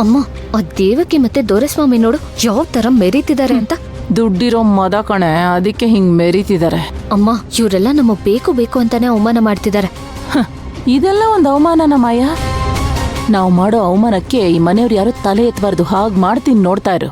ಅಮ್ಮ, ಆ ದೇವಕಿ ಮತ್ತೆ ದೊರೆಸ್ವಾಮಿ ನೋಡು ಯಾವ ತರ ಮೆರೀತಿದ್ದಾರೆ ಅಂತ. ದುಡ್ಡಿರೋ ಮದ ಕಣೆ, ಅದಕ್ಕೆ ಹಿಂಗ್ ಮೆರೀತಿದ್ದಾರೆ. ಅಮ್ಮ, ಇವರೆಲ್ಲ ನಮಗ್ ಬೇಕು ಬೇಕು ಅಂತಾನೆ ಅವಮಾನ ಮಾಡ್ತಿದ್ದಾರೆ. ಇದೆಲ್ಲ ಒಂದು ಅವಮಾನನ ಮಾಯ? ನಾವು ಮಾಡೋ ಅವಮಾನಕ್ಕೆ ಈ ಮನೆಯವ್ರು ಯಾರು ತಲೆ ಎತ್ತಬಾರ್ದು. ಹಾಗೆ ಮಾಡ್ತೀನಿ, ನೋಡ್ತಾ ಇರು.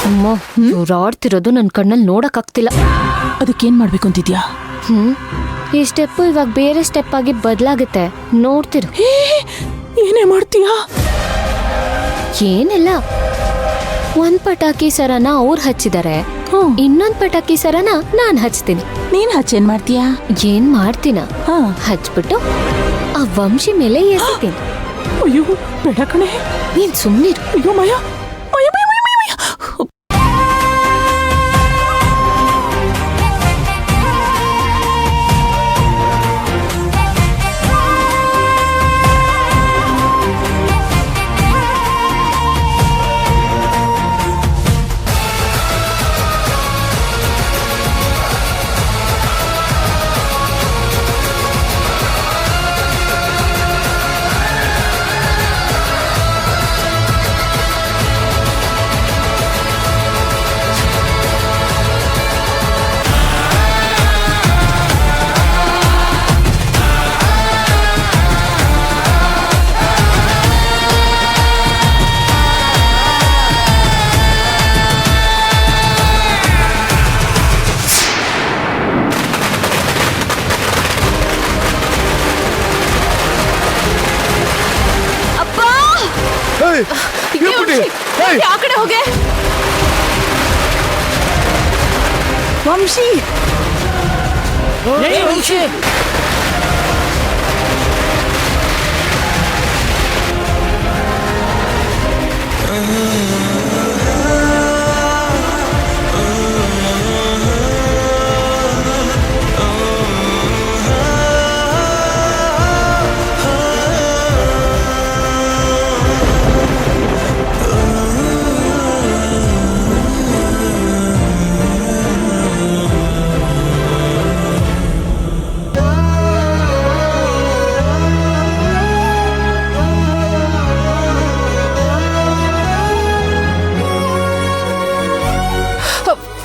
ಅಮ್ಮ, ಇವ್ರು ಆಡ್ತಿರೋದು ನನ್ ಕಣ್ಣಲ್ಲಿ ನೋಡಕ್ ಆಗ್ತಿಲ್ಲ. ಅದಕ್ಕೇನ್ ಮಾಡ್ಬೇಕು ಅಂತಿದ್ಯಾ? ಈ ಸ್ಟೆಪ್ ಇವಾಗ ಬೇರೆ ಸ್ಟೆಪ್ ಆಗಿ ಬದಲಾಗುತ್ತೆ, ನೋಡ್ತಿರು. ಏನೇ ಮಾಡ್ತೀಯಾ? ಏನಿಲ್ಲ, ಒಂದ್ ಪಟಾಕಿ ಸರನ ಅವ್ರು ಹಚ್ಚಿದ್ದಾರೆ, ಇನ್ನೊಂದ್ ಪಟಾಕಿ ಸರನ ನಾನ್ ಹಚ್ತೀನಿ. ನೀನ್ ಹಚ್ಚೇನ್ ಮಾಡ್ತೀಯಾ? ಏನ್ ಮಾಡ್ತೀನ, ಹಚ್ಬಿಟ್ಟು ಆ ವಂಶಿ ಮೇಲೆ ಎಸಿತೀನಿ. ಅಯ್ಯೋ ಬೇಡ ಕಣೆ, ನೀನ್ ಸುಮ್ನಿರು. ಅಯ್ಯೋ ಮಯ, ಮಯ ಮಯ ಮಯ ಮಯ. ಹೋಗೆ ವಂಶಿ,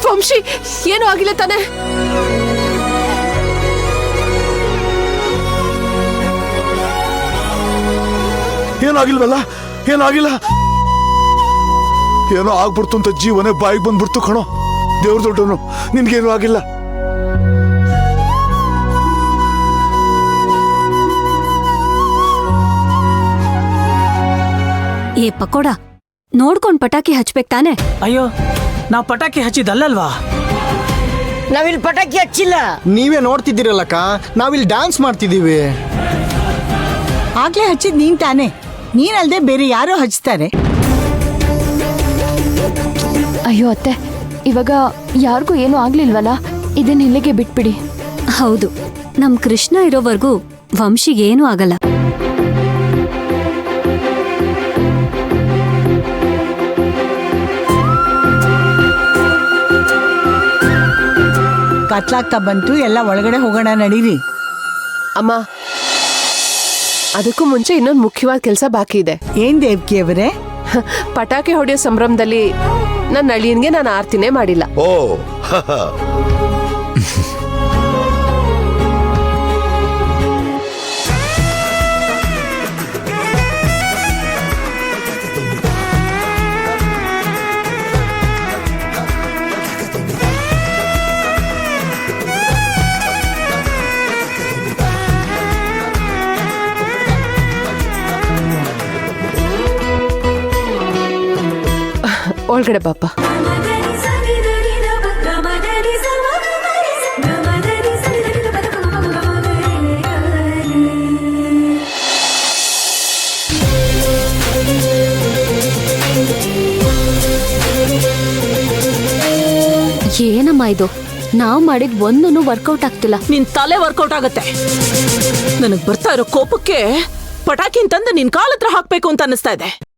ವಂಶಿ ಏನೂ ಆಗಿಲ್ಲ ತಾನೆ? ಏನಾಗಿಲ್ವಲ್ಲ? ಏನಾಗಿಲ್ಲ. ಏನೋ ಆಗ್ಬಿಡ್ತು ಅಂತ ಜೀವನೇ ಬಾಯಿಗೆ ಬಂದ್ಬಿಡ್ತು ಕಣೋ. ದೇವ್ರ ದೊಡ್ಡವನು, ನಿನ್ಗೇನು ಆಗಿಲ್ಲ. ಏ ಪಕೋಡ, ನೋಡ್ಕೊಂಡ್ ಪಟಾಕಿ ಹಚ್ಬೇಕ್ ತಾನೆ? ಅಯ್ಯೋ, ನಾವ್ ಪಟಾಕಿ ಹಚ್ಚಿದಲ್ಲಲ್ವಾ? ನಾವಿಲ್ಲಿ ಪಟಾಕಿ ಹಚ್ಚಿಲ್ಲ. ನೀವೇ ನೋಡ್ತಿದ್ದೀರಲ್ಲಕ್ಕ, ನಾವಿಲ್ಲಿ ಡ್ಯಾನ್ಸ್ ಮಾಡ್ತಿದ್ದೀವಿ. ಆಗ್ಲೇ ಹಚ್ಚಿದ್ ನೀನ್ ತಾನೆ, ನೀನಲ್ದೆ ಬೇರೆ ಯಾರೋ ಹಚ್ತಾರೆ. ಅಯ್ಯೋ ಅತ್ತೆ, ಇವಾಗ ಯಾರಿಗೂ ಏನೂ ಆಗ್ಲಿಲ್ವಲ್ಲ, ಇದನ್ನ ಇಲ್ಲಿಗೆ ಬಿಟ್ಬಿಡಿ. ಹೌದು, ನಮ್ ಕೃಷ್ಣ ಇರೋವರೆಗೂ ವಂಶಿಗೇನೂ ಆಗಲ್ಲ. ಕತ್ಲಾಗ್ತಾ ಬಂತು, ಎಲ್ಲ ಒಳಗಡೆ ಹೋಗೋಣ ನಡೀರಿ. ಅಮ್ಮ, ಅದಕ್ಕೂ ಮುಂಚೆ ಇನ್ನೊಂದು ಮುಖ್ಯವಾದ ಕೆಲಸ ಬಾಕಿ ಇದೆ. ಏನ್ ದೇವ್ಕಿ ಅವರೇ? ಪಟಾಕಿ ಹೊಡೆಯೋ ಸಂಭ್ರಮದಲ್ಲಿ ನನ್ನ ಅಳಿಯನ್ಗೆ ನಾನು ಆರ್ತಿನೇ ಮಾಡಿಲ್ಲ. ಓ ಒಳಗಡೆ ಬಾಪ. ಏನಮ್ಮ ಇದು? ನಾವ್ ಮಾಡಿದ್ ಒಂದೂ ವರ್ಕೌಟ್ ಆಗ್ತಿಲ್ಲ. ನಿನ್ ತಲೆ ವರ್ಕೌಟ್ ಆಗತ್ತೆ. ನನಗ್ ಬರ್ತಾ ಇರೋ ಕೋಪಕ್ಕೆ ಪಟಾಕಿ ತಂದು ನಿನ್ ಕಾಲ್ ಹತ್ರ ಹಾಕ್ಬೇಕು ಅಂತ ಅನಿಸ್ತಾ ಇದೆ.